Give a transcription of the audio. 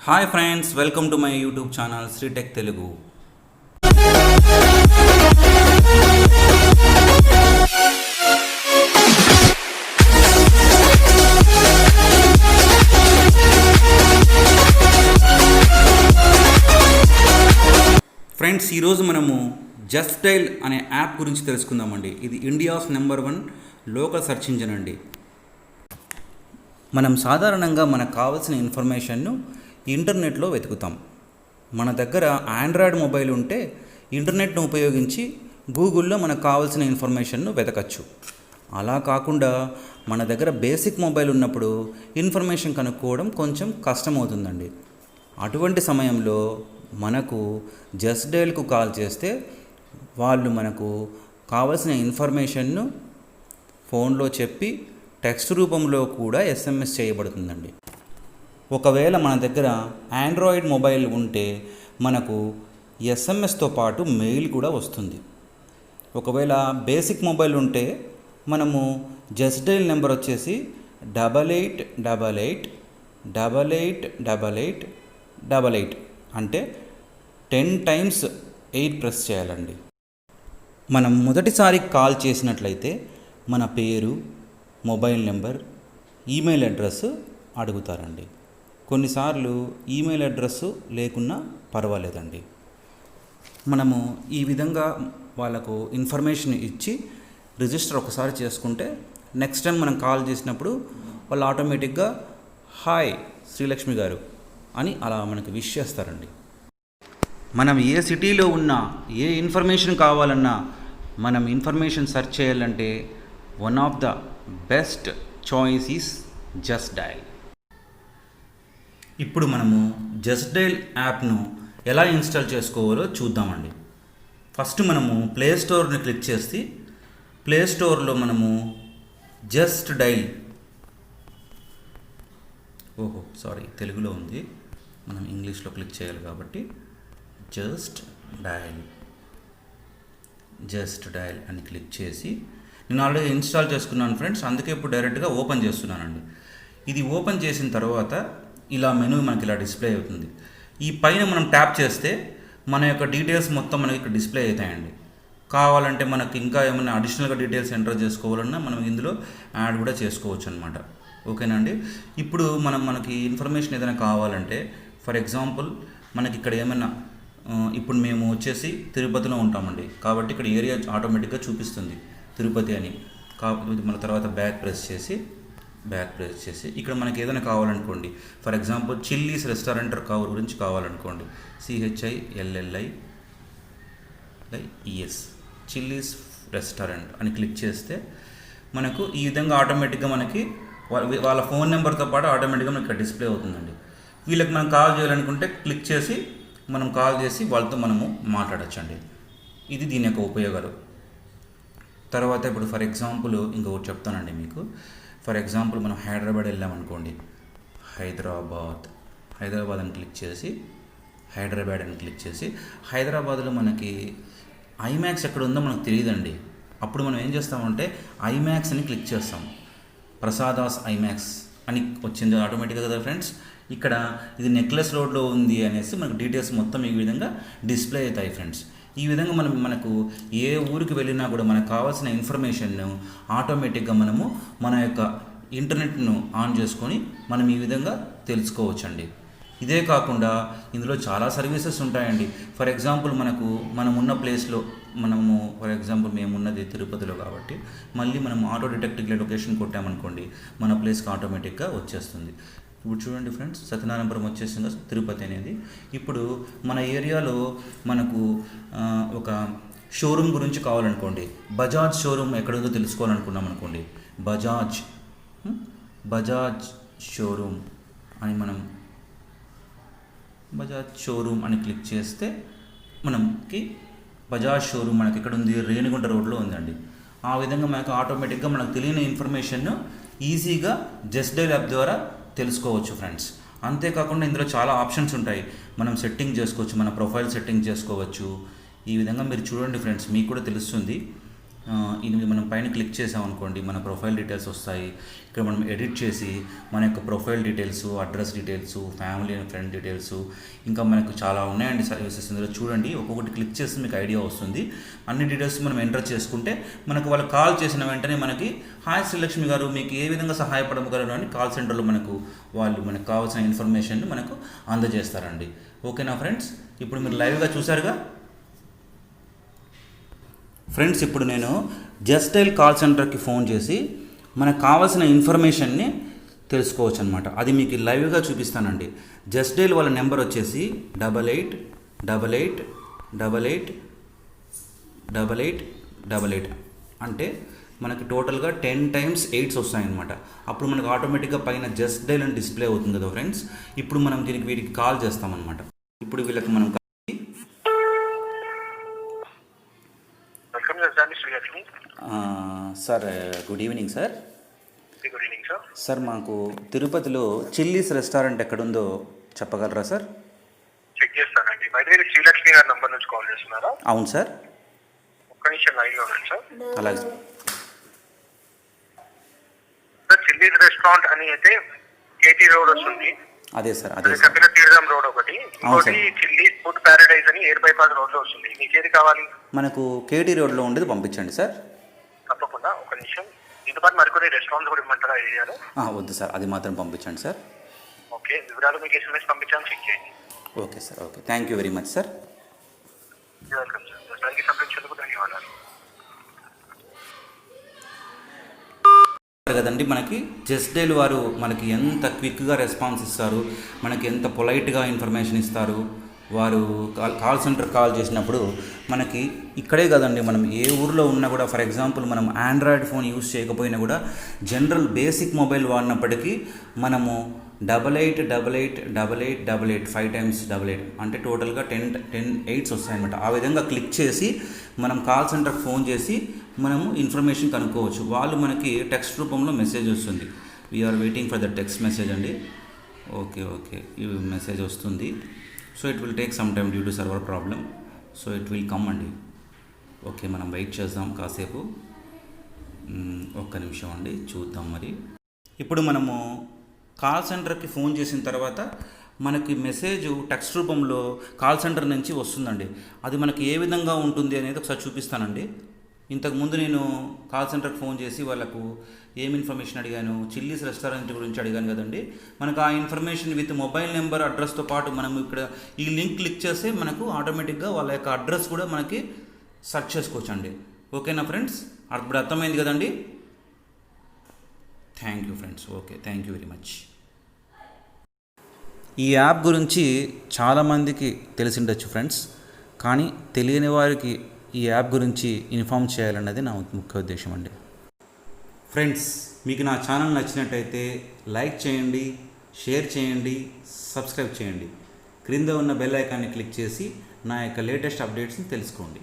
Hi friends, welcome to my YouTube channel Sritech Telugu. Friends, ఈరోజు మనము జస్ట్డైల్ అనే యాప్ గురించి తెలుసుకుందామండి. ఇది ఇండియాస్ #1 లోకల్ సెర్చ్ ఇంజిన్ అండి. మనం సాధారణంగా మనకు కావాల్సిన ఇన్ఫర్మేషన్ను ఇంటర్నెట్లో వెతుకుతాం. మన దగ్గర ఆండ్రాయిడ్ మొబైల్ ఉంటే ఇంటర్నెట్ను ఉపయోగించి గూగుల్లో మనకు కావాల్సిన ఇన్ఫర్మేషన్ను వెతకచ్చు. అలా కాకుండా మన దగ్గర బేసిక్ మొబైల్ ఉన్నప్పుడు ఇన్ఫర్మేషన్ కనుక్కోవడం కొంచెం కష్టమవుతుందండి. అటువంటి సమయంలో మనకు జస్ట్డైల్కు కాల్ చేస్తే వాళ్ళు మనకు కావాల్సిన ఇన్ఫర్మేషన్ను ఫోన్లో చెప్పి టెక్స్ట్ రూపంలో కూడా SMS చేయబడుతుందండి. ఒకవేళ మన దగ్గర ఆండ్రాయిడ్ మొబైల్ ఉంటే మనకు SMSతో పాటు మెయిల్ కూడా వస్తుంది. ఒకవేళ బేసిక్ మొబైల్ ఉంటే మనము జస్ట్డైల్ నెంబర్ వచ్చేసి 8888888888 అంటే 10 times 8 ప్రెస్ చేయాలండి. మనం మొదటిసారి కాల్ చేసినట్లయితే మన పేరు, మొబైల్ నెంబర్, ఈమెయిల్ అడ్రస్ అడుగుతారండి. కొన్నిసార్లు ఈమెయిల్ అడ్రస్ లేకున్నా పర్వాలేదండి. మనము ఈ విధంగా వాళ్ళకు ఇన్ఫర్మేషన్ ఇచ్చి రిజిస్టర్ ఒకసారి చేసుకుంటే నెక్స్ట్ టైం మనం కాల్ చేసినప్పుడు వాళ్ళు ఆటోమేటిక్గా హాయ్ శ్రీలక్ష్మి గారు అని అలా మనకు విష్ చేస్తారండి. మనం ఏ సిటీలో ఉన్నా ఏ ఇన్ఫర్మేషన్ కావాలన్నా మనం ఇన్ఫర్మేషన్ సెర్చ్ చేయాలంటే one of the best choice is Justdial. ఇప్పుడు మనము జస్ట్డైల్ యాప్ను ఎలా ఇన్స్టాల్ చేసుకోవాలో చూద్దామండి. ఫస్ట్ మనము ప్లే స్టోర్ని క్లిక్ చేసి ప్లే స్టోర్లో మనము జస్ట్డైల్ తెలుగులో ఉంది, మనం ఇంగ్లీష్లో క్లిక్ చేయాలి కాబట్టి జస్ట్డైల్ అని క్లిక్ చేసి నేను ఆల్రెడీ ఇన్స్టాల్ చేసుకున్నాను ఫ్రెండ్స్, అందుకే ఇప్పుడు డైరెక్ట్గా ఓపెన్ చేస్తున్నానండి. ఇది ఓపెన్ చేసిన తర్వాత ఇలా మెనూ మనకి ఇలా డిస్ప్లే అవుతుంది. ఈ పైన మనం ట్యాప్ చేస్తే మన యొక్క డీటెయిల్స్ మొత్తం మనకి ఇక్కడ డిస్ప్లే అవుతాయండి. కావాలంటే మనకి ఇంకా ఏమైనా అడిషనల్గా డీటెయిల్స్ ఎంటర్ చేసుకోవాలన్నా మనం ఇందులో యాడ్ కూడా చేసుకోవచ్చు అనమాట. ఓకేనా అండి. ఇప్పుడు మనకి ఇన్ఫర్మేషన్ ఏదైనా కావాలంటే ఫర్ ఎగ్జాంపుల్ మనకి ఇక్కడ ఏమైనా ఇప్పుడు మేము వచ్చేసి తిరుపతిలో ఉంటామండి, కాబట్టి ఇక్కడ ఏరియా ఆటోమేటిక్గా చూపిస్తుంది తిరుపతి అని. కాకపోతే మన తర్వాత బ్యాక్ ప్రెస్ చేసి ఇక్కడ మనకి ఏదైనా కావాలనుకోండి, ఫర్ ఎగ్జాంపుల్ చిల్లీస్ రెస్టారెంట్ గురించి కావాలనుకోండి, CHILLIES చిల్లీస్ రెస్టారెంట్ అని క్లిక్ చేస్తే మనకు ఈ విధంగా ఆటోమేటిక్గా మనకి వాళ్ళ ఫోన్ నెంబర్తో పాటు ఆటోమేటిక్గా మనకి ఇక్కడ డిస్ప్లే అవుతుందండి. వీళ్ళకి మనం కాల్ చేయాలనుకుంటే క్లిక్ చేసి మనం కాల్ చేసి వాళ్ళతో మనము మాట్లాడచ్చండి. ఇది దీని యొక్క ఉపయోగాలు. తర్వాత ఇప్పుడు ఫర్ ఎగ్జాంపుల్ ఇంకొకటి చెప్తానండి మీకు. ఫర్ ఎగ్జాంపుల్ మనం హైదరాబాద్ వెళ్ళామనుకోండి, హైదరాబాద్ అని క్లిక్ చేసి హైదరాబాద్లో మనకి ఐమాక్స్ ఎక్కడ ఉందో మనకు తెలియదండి. అప్పుడు మనం ఏం చేస్తామంటే ఐమాక్స్ అని క్లిక్ చేస్తాం. ప్రసాదాస్ ఐమాక్స్ అని వచ్చింది ఆటోమేటిక్గా కదా ఫ్రెండ్స్. ఇక్కడ ఇది నెక్లెస్ రోడ్లో ఉంది అనేసి మనకు డీటెయిల్స్ మొత్తం ఈ విధంగా డిస్ప్లే అవుతాయి ఫ్రెండ్స్. ఈ విధంగా మనకు ఏ ఊరికి వెళ్ళినా కూడా మనకు కావాల్సిన ఇన్ఫర్మేషన్ను ఆటోమేటిక్గా మనము మన యొక్క ఇంటర్నెట్ను ఆన్ చేసుకొని మనం ఈ విధంగా తెలుసుకోవచ్చండి. ఇదే కాకుండా ఇందులో చాలా సర్వీసెస్ ఉంటాయండి. ఫర్ ఎగ్జాంపుల్ మనం ఉన్న ప్లేస్లో ఫర్ ఎగ్జాంపుల్ మేము ఉన్నది తిరుపతిలో కాబట్టి మళ్ళీ మనం ఆటో డిటెక్ట్ లొకేషన్ కొట్టామనుకోండి, మన ప్లేస్కి ఆటోమేటిక్గా వచ్చేస్తుంది. ఇప్పుడు చూడండి ఫ్రెండ్స్, సత్యనారాయణపురం వచ్చేసింది తిరుపతి అనేది. ఇప్పుడు మన ఏరియాలో మనకు ఒక షోరూమ్ గురించి కావాలనుకోండి, బజాజ్ షోరూమ్ ఎక్కడుందో తెలుసుకోవాలనుకున్నాం అనుకోండి, బజాజ్ షోరూమ్ అని క్లిక్ చేస్తే మనకి బజాజ్ షోరూమ్ మనకి ఎక్కడ ఉంది, రేణిగుంట రోడ్లో ఉందండి. ఆ విధంగా మనకు ఆటోమేటిక్గా మనకు తెలియని ఇన్ఫర్మేషన్ను ఈజీగా జస్ట్డైల్ యాప్ ద్వారా తెలుసుకోవచ్చు ఫ్రెండ్స్. అంతేకాకుండా ఇందులో చాలా ఆప్షన్స్ ఉంటాయి. మనం సెట్టింగ్ చేసుకోవచ్చు, మన ప్రొఫైల్ సెట్టింగ్ చేసుకోవచ్చు. ఈ విధంగా మీరు చూడండి ఫ్రెండ్స్, మీకు కూడా తెలుస్తుంది. ఇది మనం పైన క్లిక్ చేసామనుకోండి మన ప్రొఫైల్ డీటెయిల్స్ వస్తాయి. ఇక్కడ మనం ఎడిట్ చేసి మన యొక్క profile details, address details, family and friend details, ఇంకా మనకు చాలా ఉన్నాయండి సర్వీసెస్ ఇందులో. చూడండి, ఒక్కొక్కటి క్లిక్ చేస్తే మీకు ఐడియా వస్తుంది. అన్ని డీటెయిల్స్ మనం ఎంటర్ చేసుకుంటే మనకు వాళ్ళు కాల్ చేసిన వెంటనే మనకి హాయ్ శ్రీలక్ష్మి గారు, మీకు ఏ విధంగా సహాయపడగలరు అని కాల్ సెంటర్లో వాళ్ళు మనకు కావాల్సిన ఇన్ఫర్మేషన్ మనకు అందజేస్తారండి. ఓకేనా ఫ్రెండ్స్? ఇప్పుడు మీరు లైవ్గా చూసారుగా ఫ్రెండ్స్. ఇప్పుడు నేను జస్టైల్ కాల్ సెంటర్కి ఫోన్ చేసి మనకు కావాల్సిన ఇన్ఫర్మేషన్ని తెలుసుకోవచ్చు అనమాట. అది మీకు లైవ్గా చూపిస్తానండి. జస్టైల్ వాళ్ళ నెంబర్ వచ్చేసి 88888888 అంటే మనకి టోటల్గా 10 times 8s వస్తాయన్నమాట. అప్పుడు మనకు ఆటోమేటిక్గా పైన జస్టైల్ అని డిస్ప్లే అవుతుంది కదా ఫ్రెండ్స్. ఇప్పుడు మనం వీటికి కాల్ చేస్తామన్నమాట. ఇప్పుడు వీళ్ళకి మనం sir good evening sir. Good evening sir. Sir మాకు తిరుపతిలో చిల్లీస్ రెస్టారెంట్ ఎక్కడుందో చెప్పగలరా సార్? చెక్ చేస్తానండి. బయట శ్రీలక్ష్మి గారి నంబర్ నుంచి కాల్ చేస్తున్నారా? అవును సార్. ఒక్క నిమిషం లైన్లో ఉండండి సార్. అలాగే సార్. చిల్లీస్ రెస్టారెంట్ అని అయితే కేటీ రోడ్ వస్తుంది. అదే సార్, అదే కపిల తీర్థం రోడ్ ఒకటి, ఇంకోటి చిల్లీస్ ఫుడ్ ప్యారడైజ్ అని ఎయిర్ బైపాస్ రోడ్ లో వస్తుంది. మీకు ఏది కావాలి? మనకు కేటీ రోడ్లో ఉండేది పంపించండి సార్. తప్పకుండా. ఒక నిమిషం. దీంతో పాటు మరికొన్ని రెస్టారెంట్స్ కూడా ఇమ్మంటారా ఏరియాలో? వద్దు సార్, అది మాత్రం పంపించండి సార్. ఓకే, వివరాలు మీకు SMS పంపించాను, చెక్ చేయండి. Okay sir. Okay, thank you very much sir. Welcome sir. దానికి సంప్రదించేందుకు ధన్యవాదాలు. కదండి, మనకి జస్టైల్ వారు మనకి ఎంత క్విక్గా రెస్పాన్స్ ఇస్తారు, మనకి ఎంత పొలైట్గా ఇన్ఫర్మేషన్ ఇస్తారు. వారు కాల్ సెంటర్ కాల్ చేసినప్పుడు మనకి ఇక్కడే కదండి, మనం ఏ ఊర్లో ఉన్నా కూడా, ఫర్ ఎగ్జాంపుల్ మనం ఆండ్రాయిడ్ ఫోన్ యూస్ చేయకపోయినా కూడా జనరల్ బేసిక్ మొబైల్ వాడినప్పటికీ మనము 88888888 5 times 88 అంటే టోటల్గా 10 8s వస్తాయన్నమాట. ఆ విధంగా క్లిక్ చేసి మనం కాల్ సెంటర్కి ఫోన్ చేసి మనము ఇన్ఫర్మేషన్ కనుక్కోవచ్చు. వాళ్ళు మనకి టెక్స్ట్ రూపంలో మెసేజ్ వస్తుంది. We are waiting for the text message అండి. ఓకే, ఈ మెసేజ్ వస్తుంది. So it will take some time due to server problem. So it will come అండి. ఓకే, మనం వెయిట్ చేద్దాం కాసేపు. ఒక్క నిమిషం అండి, చూద్దాం. మరి ఇప్పుడు మనము కాల్ సెంటర్కి ఫోన్ చేసిన తర్వాత మనకి మెసేజ్ టెక్స్ట్ రూపంలో కాల్ సెంటర్ నుంచి వస్తుందండి. అది మనకి ఏ విధంగా ఉంటుంది అనేది ఒకసారి చూపిస్తానండి. ఇంతకుముందు నేను కాల్ సెంటర్కి ఫోన్ చేసి వాళ్ళకు ఏం ఇన్ఫర్మేషన్ అడిగాను, చిల్లీస్ రెస్టారెంట్ గురించి అడిగాను కదండి. మనకు ఆ ఇన్ఫర్మేషన్ విత్ మొబైల్ నెంబర్, అడ్రస్తో పాటు మనం ఇక్కడ ఈ లింక్ క్లిక్ చేస్తే మనకు ఆటోమేటిక్గా వాళ్ళ యొక్క అడ్రస్ కూడా మనకి సెర్చ్ చేసుకోవచ్చు అండి. ఓకేనా ఫ్రెండ్స్? ఇప్పుడు అర్థమైంది కదండి. Thank you friends. Okay, thank you very much. ఈ యాప్ గురించి చాలామందికి తెలిసి ఉండొచ్చు ఫ్రెండ్స్, కానీ తెలియని వారికి ఈ యాప్ గురించి ఇన్ఫామ్ చేయాలన్నది నా ముఖ్య ఉద్దేశం అండి. ఫ్రెండ్స్, మీకు నా ఛానల్ నచ్చినట్టయితే లైక్ చేయండి, షేర్ చేయండి, సబ్స్క్రైబ్ చేయండి. క్రింద ఉన్న బెల్ ఐకాన్ని క్లిక్ చేసి నా యొక్క లేటెస్ట్ అప్డేట్స్ని తెలుసుకోండి.